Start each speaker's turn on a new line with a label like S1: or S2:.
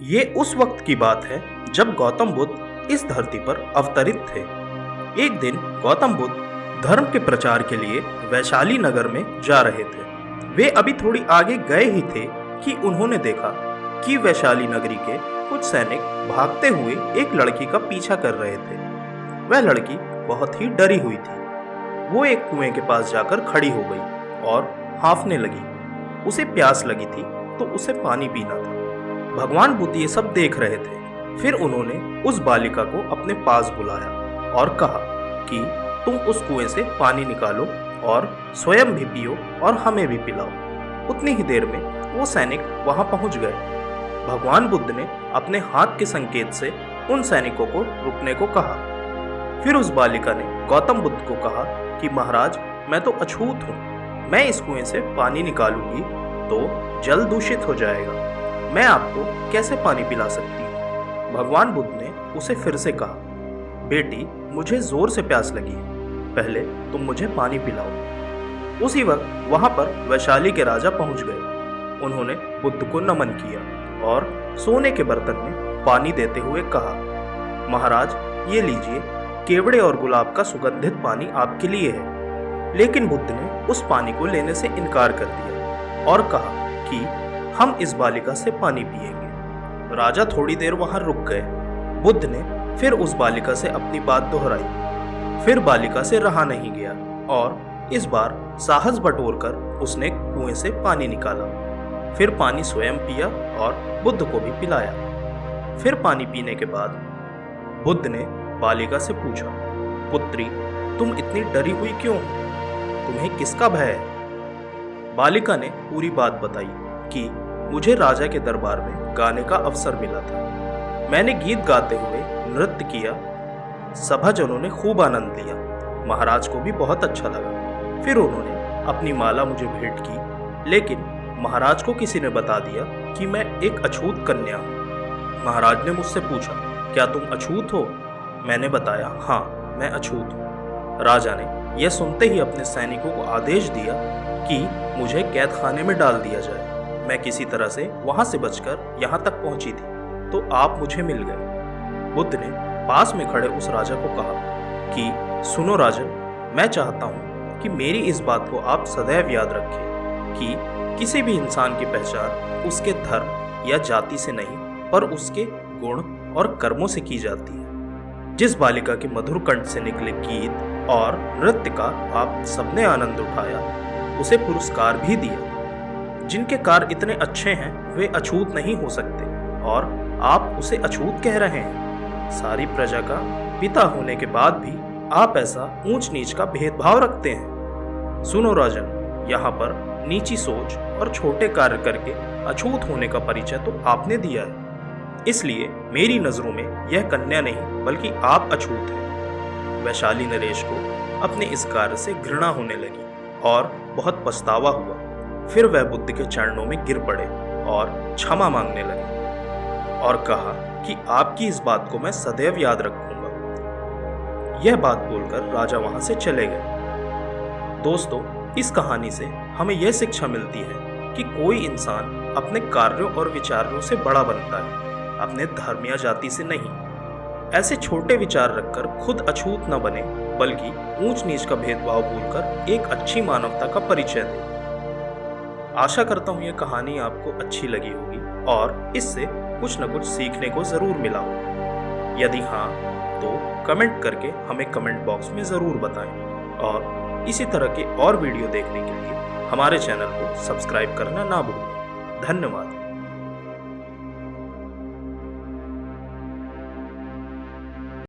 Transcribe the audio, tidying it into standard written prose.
S1: ये उस वक्त की बात है जब गौतम बुद्ध इस धरती पर अवतरित थे। एक दिन गौतम बुद्ध धर्म के प्रचार के लिए वैशाली नगर में जा रहे थे। वे अभी थोड़ी आगे गए ही थे कि उन्होंने देखा कि वैशाली नगरी के कुछ सैनिक भागते हुए एक लड़की का पीछा कर रहे थे। वह लड़की बहुत ही डरी हुई थी। वो एक कुएं के पास जाकर खड़ी हो गई और हांफने लगी। उसे प्यास लगी थी तो उसे पानी पीना था। भगवान बुद्ध ये सब देख रहे थे। फिर उन्होंने उस बालिका को अपने पास बुलाया और कहा कि तुम उस कुएं से पानी निकालो और स्वयं भी पियो और हमें भी पिलाओ। उतनी ही देर में वो सैनिक वहां पहुंच गए। भगवान बुद्ध ने अपने हाथ के संकेत से उन सैनिकों को रुकने को कहा। फिर उस बालिका ने गौतम बुद्ध को कहा कि महाराज, मैं तो अछूत हूँ। मैं इस कुएं से पानी निकालूंगी तो जल दूषित हो जाएगा। मैं आपको कैसे पानी पिला सकती हूँ? भगवान बुद्ध ने उसे फिर से कहा, बेटी, मुझे जोर से प्यास लगी है। पहले तुम मुझे पानी पिलाओ। उसी वक्त वहां पर वैशाली के राजा पहुंच गए। उन्होंने बुद्ध को नमन किया और सोने के बर्तन में पानी देते हुए कहा, महाराज, ये लीजिए, केवड़े और गुलाब का सुगंधित पानी आपके लिए है। लेकिन बुद्ध ने उस पानी को लेने से इनकार कर दिया और कहा कि हम इस बालिका से पानी पिएंगे। राजा थोड़ी देर वहां रुक गए। बुद्ध ने फिर उस बालिका से अपनी बात दोहराई। फिर बालिका से रहा नहीं गया और इस बार साहस बटोरकर उसने कुएं से पानी निकाला। फिर पानी स्वयं पिया और बुद्ध को भी पिलाया। फिर पानी पीने के बाद बुद्ध ने बालिका से पूछा, पुत्री, तुम इतनी डरी हुई क्यों? तुम्हें किसका भय है? बालिका ने पूरी बात बताई कि मुझे राजा के दरबार में गाने का अवसर मिला था। मैंने गीत गाते हुए नृत्य किया। सभाजनों ने खूब आनंद लिया। महाराज को भी बहुत अच्छा लगा। फिर उन्होंने अपनी माला मुझे भेंट की, लेकिन महाराज को किसी ने बता दिया कि मैं एक अछूत कन्या हूँ। महाराज ने मुझसे पूछा, क्या तुम अछूत हो? मैंने बताया, हाँ, मैं अछूत हूँ। राजा ने यह सुनते ही अपने सैनिकों को आदेश दिया कि मुझे कैद खाने में डाल दिया जाए। मैं किसी तरह से वहां से बचकर यहाँ तक पहुंची थी तो आप मुझे मिल गए। बुद्ध ने पास में खड़े उस राजा को कहा कि सुनो राजन, मैं चाहता हूँ कि मेरी इस बात को आप सदैव याद रखें कि किसी भी इंसान की पहचान उसके धर्म या जाति से नहीं, पर उसके गुण और कर्मों से की जाती है। जिस बालिका के मधुर कंठ से निकले गीत और नृत्य का आप सबने आनंद उठाया, उसे पुरस्कार भी दिया। जिनके कार्य इतने अच्छे हैं वे अछूत नहीं हो सकते और आप उसे अछूत कह रहे हैं। सारी प्रजा का पिता होने के बाद भी आप ऐसा ऊंच नीच का भेदभाव रखते हैं। सुनो राजन, यहाँ पर नीची सोच और छोटे कार्य करके अछूत होने का परिचय तो आपने दिया है। इसलिए मेरी नजरों में यह कन्या नहीं बल्कि आप अछूत हैं। वैशाली नरेश को अपने इस कार्य से घृणा होने लगी और बहुत पछतावा हुआ। फिर वह बुद्ध के चरणों में गिर पड़े और क्षमा मांगने लगे और कहा कि आपकी इस बात को मैं सदैव याद रखूंगा। यह बात बोलकर राजा वहां से चले गए। दोस्तों, इस कहानी से हमें यह शिक्षा मिलती है कि कोई इंसान अपने कार्यों और विचारों से बड़ा बनता है, अपने धर्म या जाति से नहीं। ऐसे छोटे विचार रखकर खुद अछूत न बने, बल्कि ऊंच नीच का भेदभाव भूलकर एक अच्छी मानवता का परिचय दें। आशा करता हूँ यह कहानी आपको अच्छी लगी होगी और इससे कुछ न कुछ सीखने को ज़रूर मिला होगा। यदि हाँ, तो कमेंट करके हमें कमेंट बॉक्स में ज़रूर बताएं और इसी तरह के और वीडियो देखने के लिए हमारे चैनल को सब्सक्राइब करना ना भूलें। धन्यवाद।